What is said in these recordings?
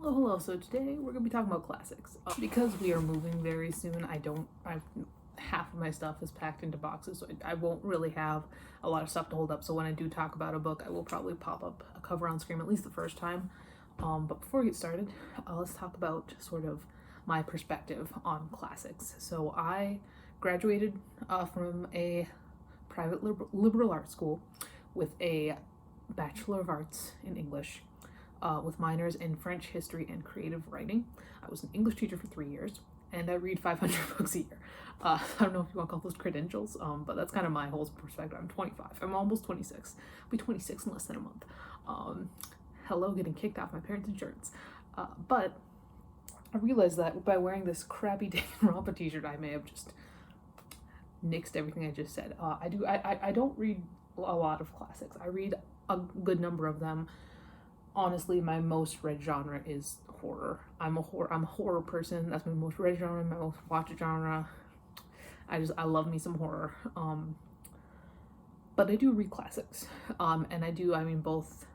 Hello. So today we're gonna be talking about classics. Because we are moving very soon, half of my stuff is packed into boxes, so I won't really have a lot of stuff to hold up. So when I do talk about a book, I will probably pop up a cover on screen at least the first time. But before we get started, let's talk about sort of my perspective on classics. So I graduated from a private liberal arts school with a Bachelor of Arts in English, with minors in French, history, and creative writing. I was an English teacher for 3 years, and I read 500 books a year. I don't know if you want to call those credentials, but that's kind of my whole perspective. I'm 25. I'm almost 26. I'll be 26 in less than a month. Hello, getting kicked off my parents' insurance. But I realized that by wearing this crappy Danganronpa t-shirt, I may have just nixed everything I just said. I don't read a lot of classics. I read a good number of them. Honestly, my most read genre is horror. I'm a horror person. That's my most read genre, my most watched genre. I love me some horror. But I do read classics. And I mean both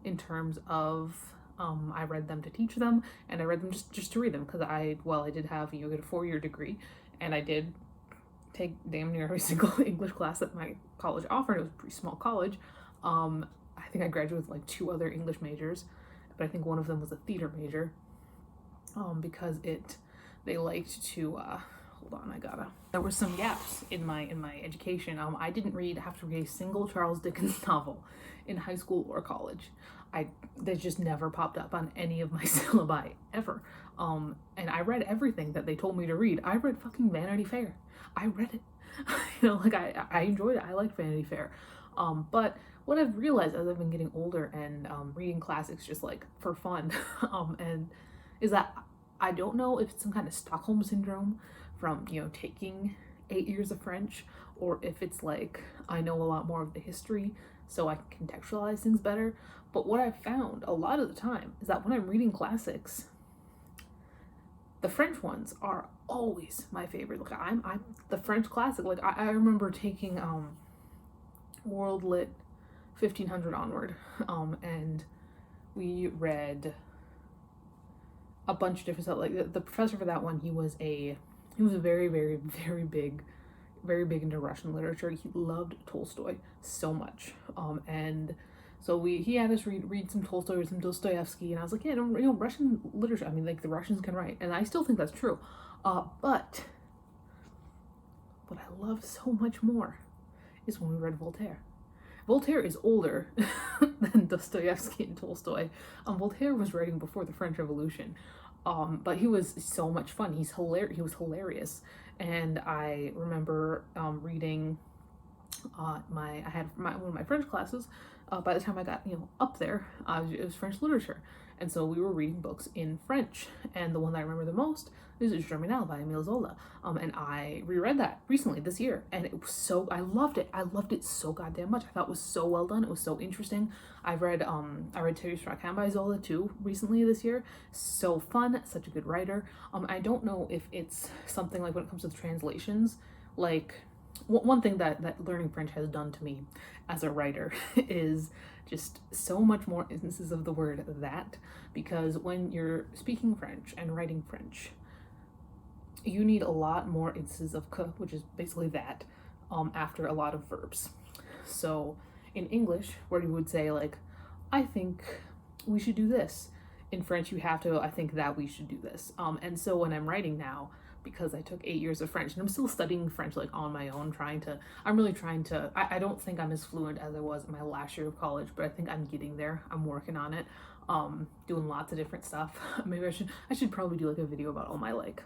in terms of I read them to teach them, and I read them just to read them because I did have get a 4-year degree, and I did take damn near every single English class that my college offered. It was a pretty small college. I think I graduated with like 2 other English majors, but I think one of them was a theater major, because they liked to hold on, there were some gaps in my education. I didn't have to read a single Charles Dickens novel in high school or college. They just never popped up on any of my syllabi ever. And I read everything that they told me to read. I read fucking Vanity Fair. I read it. I enjoyed it. I liked Vanity Fair. But what I've realized as I've been getting older and reading classics just like for fun, and is that I don't know if it's some kind of Stockholm syndrome from taking 8 years of French, or if it's like I know a lot more of the history so I can contextualize things better. But what I've found a lot of the time is that when I'm reading classics, the French ones are always my favorite. Like I'm the French classic. Like I remember taking World Lit 1500 onward, and we read a bunch of different stuff. Like the professor for that one, he was very, very, very big into Russian literature. He loved Tolstoy so much, and so he had us read some Tolstoy or some Dostoevsky, and I was like, yeah, Russian literature. I mean, like the Russians can write, and I still think that's true. But what I love so much more is when we read Voltaire. Voltaire is older than Dostoevsky and Tolstoy. Voltaire was writing before the French Revolution, but he was so much fun. He was hilarious, and I remember reading I had one of my French classes. By the time I got up there, it was French literature, and so we were reading books in French. And the one that I remember the most is Germinal by Emile Zola. And I reread that recently this year, and it was I loved it. I loved it so goddamn much. I thought it was so well done. It was so interesting. I read Terry Strachan by Zola too recently this year. So fun, such a good writer. I don't know if it's something like when it comes to the translations, like one thing that learning French has done to me as a writer is just so much more instances of the word that, because when you're speaking French and writing French, you need a lot more instances of que, which is basically that, after a lot of verbs. So in English, where you would say like, I think we should do this, in French you have to, I think that we should do this. And so when I'm writing now, because I took 8 years of French, and I'm still studying French like on my own, I'm really trying to, I don't think I'm as fluent as I was in my last year of college, but I think I'm getting there. I'm working on it, doing lots of different stuff. Maybe I should probably do like a video about all my like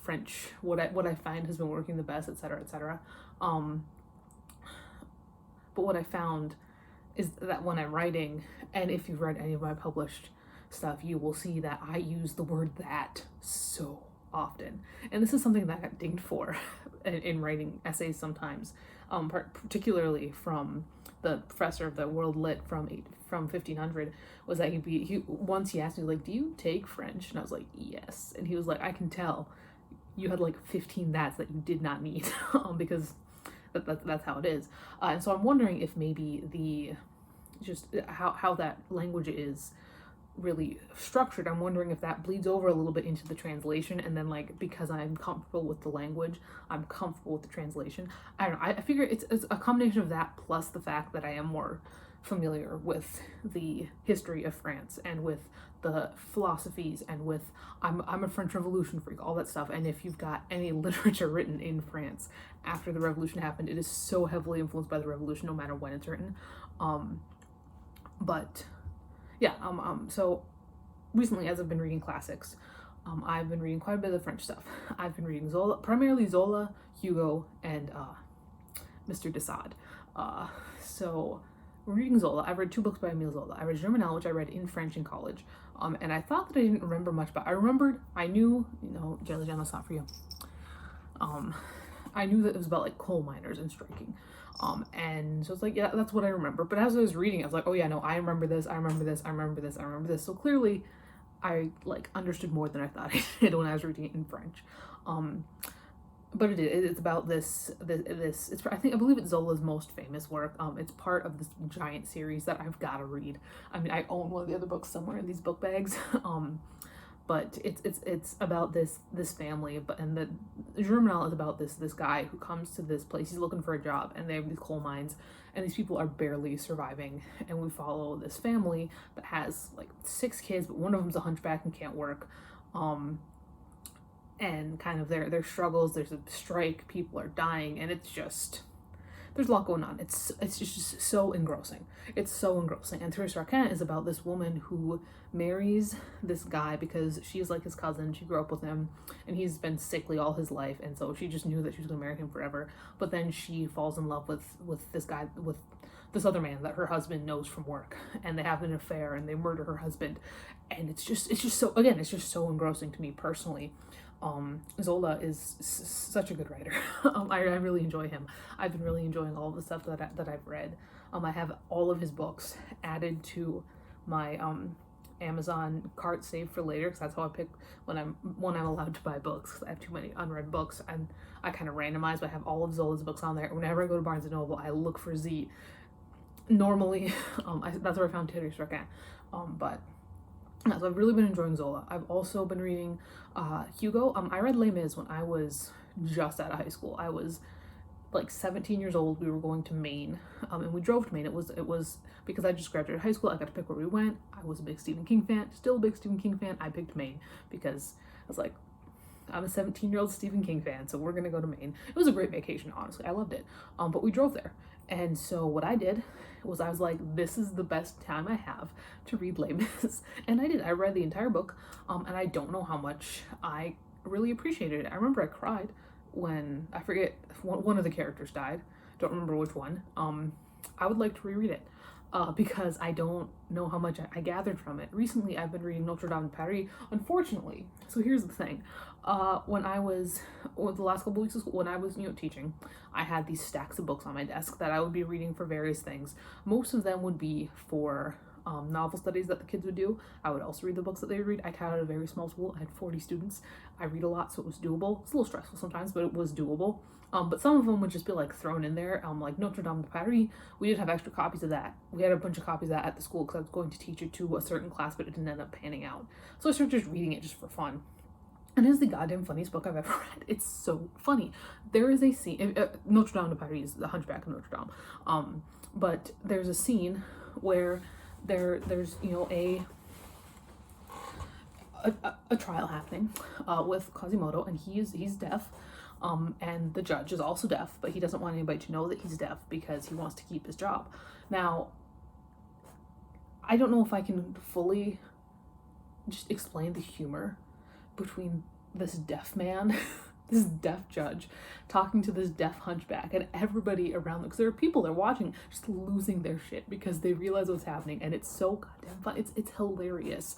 French, what I find has been working the best, etc., etc. But what I found is that when I'm writing, and if you've read any of my published stuff, you will see that I use the word that so often, and this is something that I got dinged for in writing essays sometimes, particularly from the professor of the World Lit from 1500, was that he once asked me like, do you take French? And I was like, yes. And he was like, I can tell you had like 15 that's that you did not need, because that's how it is. And so I'm wondering if maybe just how that language is really structured. I'm wondering if that bleeds over a little bit into the translation, and then like because I'm comfortable with the language, I'm comfortable with the translation. I don't know. I figure it's a combination of that plus the fact that I am more familiar with the history of France and with the philosophies and with I'm a French Revolution freak, all that stuff. And if you've got any literature written in France after the revolution happened, it is so heavily influenced by the revolution, no matter when it's written. But yeah, so recently, as I've been reading classics, I've been reading quite a bit of the French stuff. I've been reading Zola, primarily Zola, Hugo, and Mr. de Sade. So we're reading Zola. I've read 2 books by Emile Zola. I read Germinal, which I read in French in college, and I thought that I didn't remember much, but I knew, Jelly Jam, that's not for you. I knew that it was about like coal miners and striking. And so it's like, yeah, that's what I remember. But as I was reading, I was like, oh yeah, no, I remember this, I remember this, I remember this, I remember this. So clearly I like understood more than I thought I did when I was reading it in French. But it's about this, I believe it's Zola's most famous work. It's part of this giant series that I've got to read. I mean, I own one of the other books somewhere in these book bags. But it's about this family, and the Germinal is about this guy who comes to this place. He's looking for a job, and they have these coal mines, and these people are barely surviving. And we follow this family that has like 6 kids, but one of them's a hunchback and can't work. And kind of their struggles. There's a strike, people are dying, and it's just, there's a lot going on. It's just so engrossing. It's so engrossing. And Thérèse Raquin is about this woman who marries this guy because she's like his cousin. She grew up with him, and he's been sickly all his life, and so she just knew that she was going to marry him forever. But then she falls in love with this guy, with this other man that her husband knows from work, and they have an affair, and they murder her husband. And it's just so, again, it's just so engrossing to me personally. Zola is such a good writer. I really enjoy him. I've been really enjoying all of the stuff that I've read. I have all of his books added to my Amazon cart saved for later, because that's how I pick when I'm allowed to buy books, because I have too many unread books, and I kind of randomize, but I have all of Zola's books on there. Whenever I go to Barnes & Noble, I look for Z. Normally, that's where I found Thérèse Raquin. But yeah, so I've really been enjoying Zola. I've also been reading Hugo. I read Les Mis when I was just out of high school. I was like 17 years old. We were going to Maine, and we drove to Maine. It was because I just graduated high school. I got to pick where we went. I was a big Stephen King fan, still a big Stephen King fan. I picked Maine because I was like, I'm a 17-year-old Stephen King fan, so we're gonna go to Maine. It was a great vacation, honestly. I loved it. But we drove there. And so what I did was I was like, this is the best time I have to read Les Mis. And I did. I read the entire book, and I don't know how much I really appreciated it. I remember I cried when, I forget, one of the characters died. Don't remember which one. I would like to reread it. Because I don't know how much I gathered from it. Recently, I've been reading Notre Dame de Paris, unfortunately. So here's the thing. When I was, the last couple weeks of school, when I was, teaching, I had these stacks of books on my desk that I would be reading for various things. Most of them would be for novel studies that the kids would do. I would also read the books that they would read. I taught at a very small school. I had 40 students. I read a lot, so it was doable. It's a little stressful sometimes, but it was doable. But some of them would just be like thrown in there, like Notre Dame de Paris. We did have extra copies of that. We had a bunch of copies of that at the school because I was going to teach it to a certain class, but it didn't end up panning out. So I started just reading it just for fun. And it's the goddamn funniest book I've ever read. It's so funny. There is a scene, Notre Dame de Paris is the Hunchback of Notre Dame. But there's a scene where there's a trial happening with Quasimodo, and he's deaf. And the judge is also deaf, but he doesn't want anybody to know that he's deaf because he wants to keep his job. Now, I don't know if I can fully just explain the humor between this deaf man, this deaf judge, talking to this deaf hunchback, and everybody around them, because there are people they're watching just losing their shit because they realize what's happening, and it's so goddamn fun. It's hilarious.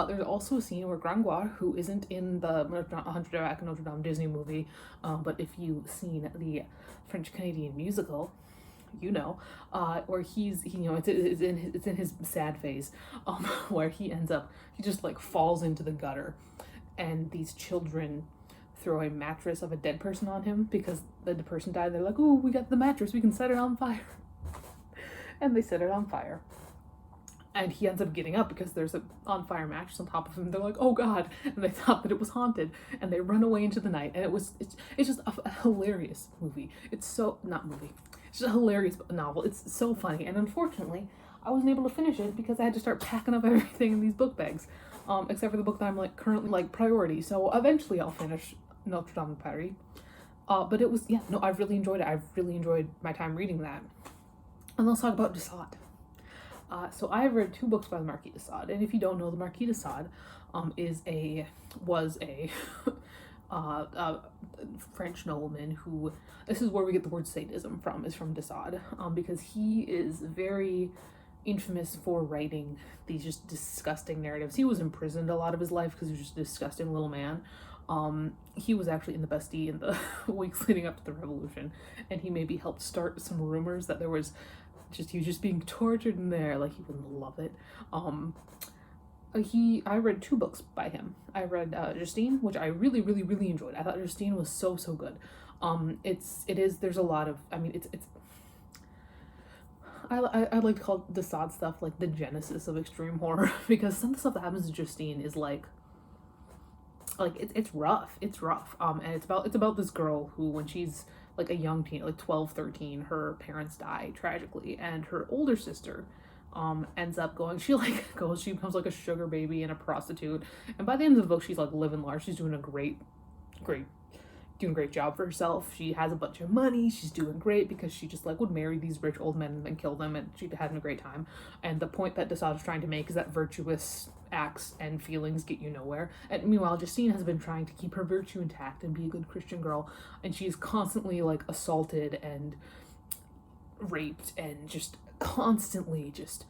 There's also a scene where Gringoire, who isn't in the Hunchback of Notre Dame Disney movie, but if you've seen the French-Canadian musical, where it's in his sad phase, where he just like falls into the gutter, and these children throw a mattress of a dead person on him because the person died. They're like, "Oh, we got the mattress, we can set it on fire." And they set it on fire. and he ends up getting up because there's a on fire mattress on top of him. They're like, oh god, and they thought that it was haunted, and they run away into the night. And it's just a hilarious movie. It's so not movie. It's just a hilarious novel. It's so funny, and unfortunately, I wasn't able to finish it because I had to start packing up everything in these book bags, except for the book that I'm like currently like priority. So eventually, I'll finish Notre Dame de Paris. But it was, yeah, no, I've really enjoyed it. I've really enjoyed my time reading that. And let's talk about de Sade. So I've read 2 books by the Marquis de Sade, and if you don't know, the Marquis de Sade was a French nobleman who, this is where we get the word sadism from, is from de Sade, because he is very infamous for writing these just disgusting narratives. He was imprisoned a lot of his life because he was just a disgusting little man. He was actually in the Bastille in the weeks leading up to the revolution, and he maybe helped start some rumors that he was just being tortured in there. Like, he wouldn't love it. I read 2 books by him. I read Justine, which I really, really, really enjoyed. I thought Justine was so good. There's a lot of, I mean, I like to call de Sade stuff like the genesis of extreme horror, because some of the stuff that happens to Justine is like it's rough. It's rough. And it's about this girl who, when she's like a young teen, like 12, 13, her parents die tragically, and her older sister ends up going, she becomes like a sugar baby and a prostitute, and by the end of the book she's like living large. She's doing a great job for herself. She has a bunch of money. She's doing great because she just like would marry these rich old men and then kill them, and she'd having a great time. And the point that de Sade is trying to make is that virtuous acts and feelings get you nowhere. And meanwhile, Justine has been trying to keep her virtue intact and be a good Christian girl, and she's constantly like assaulted and raped and just constantly just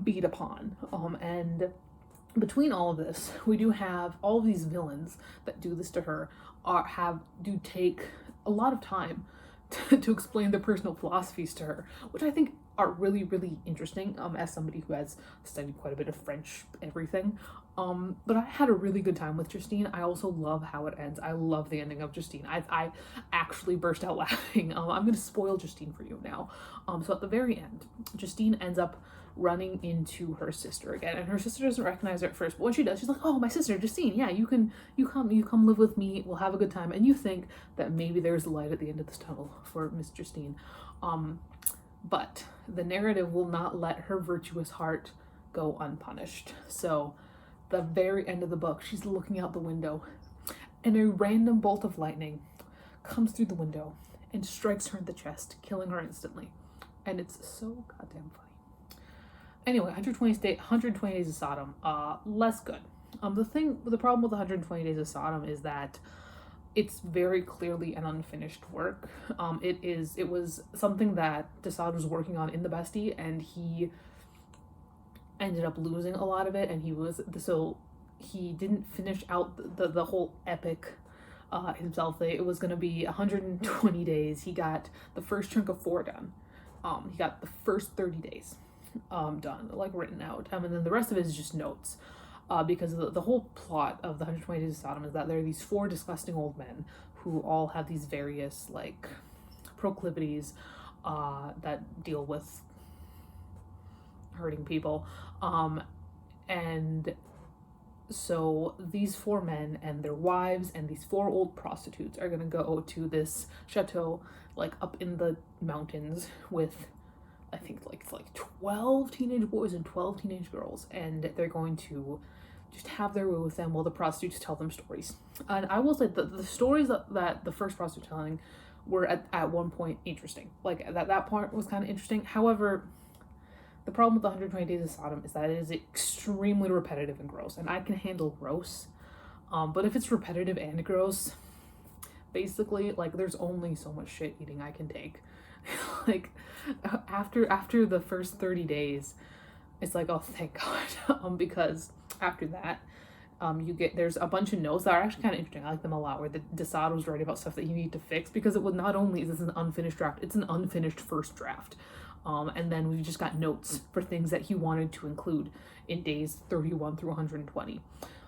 beat upon. And between all of this, we do have all of these villains that do this to her do take a lot of time to explain their personal philosophies to her, which I think are really, really interesting, as somebody who has studied quite a bit of French everything. But I had a really good time with Justine. I also love how it ends. I love the ending of Justine. I actually burst out laughing. I'm going to spoil Justine for you now. So at the very end, Justine ends up running into her sister again, and her sister doesn't recognize her at first, but when she does, she's like, oh, my sister Justine, yeah, you come live with me, we'll have a good time. And you think that maybe there's light at the end of this tunnel for Miss Justine, but the narrative will not let her virtuous heart go unpunished. So the very end of the book, she's looking out the window, and a random bolt of lightning comes through the window and strikes her in the chest, killing her instantly. And it's so goddamn funny. Anyway, 120 Days of Sodom, less good. The problem with 120 Days of Sodom is that it's very clearly an unfinished work. It was something that de Sade was working on in the Bastille, and he ended up losing a lot of it, and he didn't finish out the whole epic himself. It was going to be 120 days. He got the first chunk of 4 done. He got the first 30 days done, like written out, and then the rest of it is just notes, because the whole plot of the 120 Days of Sodom is that there are these 4 disgusting old men who all have these various like proclivities that deal with hurting people, and so these 4 men and their wives and these 4 old prostitutes are gonna go to this chateau like up in the mountains with, I think it's like 12 teenage boys and 12 teenage girls, and they're going to just have their way with them while the prostitutes tell them stories. And I will say that the stories that the first prostitute telling were at one point interesting. Like that part was kind of interesting. However, the problem with the 120 Days of Sodom is that it is extremely repetitive and gross, and I can handle gross. But if it's repetitive and gross, basically, like, there's only so much shit eating I can take. Like, after the first 30 days, it's like, oh, thank God. Because after that, there's a bunch of notes that are actually kind of interesting. I like them a lot, where the de Sade was writing about stuff that you need to fix, because it was not only is this an unfinished draft, it's an unfinished first draft. And then we just got notes for things that he wanted to include in days 31 through 120.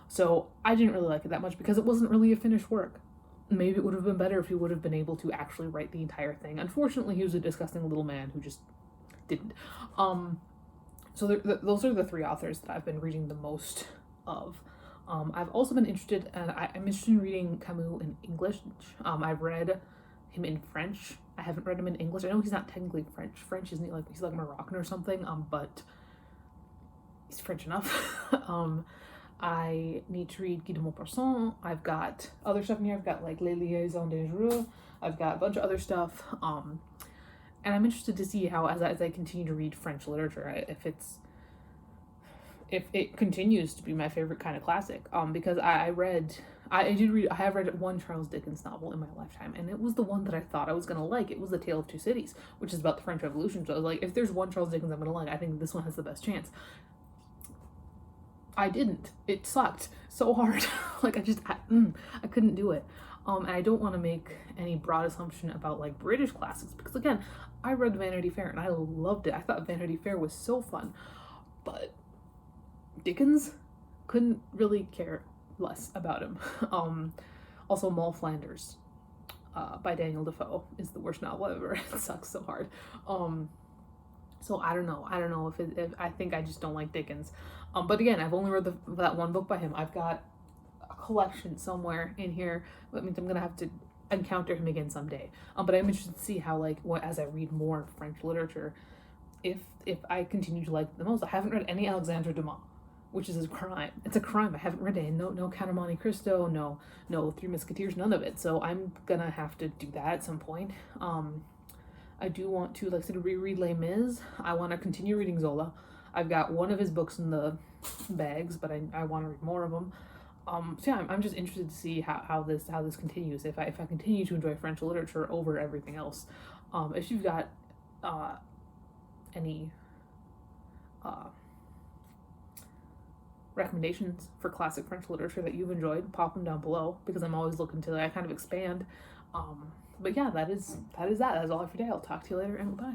So I didn't really like it that much because it wasn't really a finished work. Maybe it would have been better if he would have been able to actually write the entire thing. Unfortunately, he was a disgusting little man who just didn't. So those are the three authors that I've been reading the most of. I've also been interested, and I'm interested in reading Camus in English. I've read him in French. I haven't read him in English. I know he's not technically French. French isn't like he's like Moroccan or something. But he's French enough. I need to read Guy de Maupassant. I've got other stuff in here. I've got like Les Liaisons Dangereuses. I've got a bunch of other stuff. And I'm interested to see how, as I continue to read French literature, if it continues to be my favorite kind of classic. Because I have read one Charles Dickens novel in my lifetime, and it was the one that I thought I was gonna like. It was The Tale of Two Cities, which is about the French Revolution. So I was like, if there's one Charles Dickens I'm gonna like, I think this one has the best chance. I didn't. It sucked so hard. Like I couldn't do it. And I don't want to make any broad assumption about like British classics, because again, I read Vanity Fair and I loved it. I thought Vanity Fair was so fun, but Dickens, couldn't really care less about him. Also, Moll Flanders by Daniel Defoe is the worst novel ever. It sucks so hard. So I don't know if I think I just don't like Dickens. But again, I've only read that one book by him. I've got a collection somewhere in here. That means I'm gonna have to encounter him again someday. But I'm interested to see how, like, as I read more French literature, if I continue to like it the most. I haven't read any Alexandre Dumas, which is a crime. It's a crime. I haven't read it. No Count of Monte Cristo. No Three Musketeers. None of it. So I'm gonna have to do that at some point. I do want to, like I said, reread Les Mis. I want to continue reading Zola. I've got one of his books in the bags, but I want to read more of them. So yeah, I'm just interested to see how this continues. If I continue to enjoy French literature over everything else. If you've got any recommendations for classic French literature that you've enjoyed, pop them down below, because I'm always looking to kind of expand. But yeah, that is that. That's all for today. I'll talk to you later, and goodbye.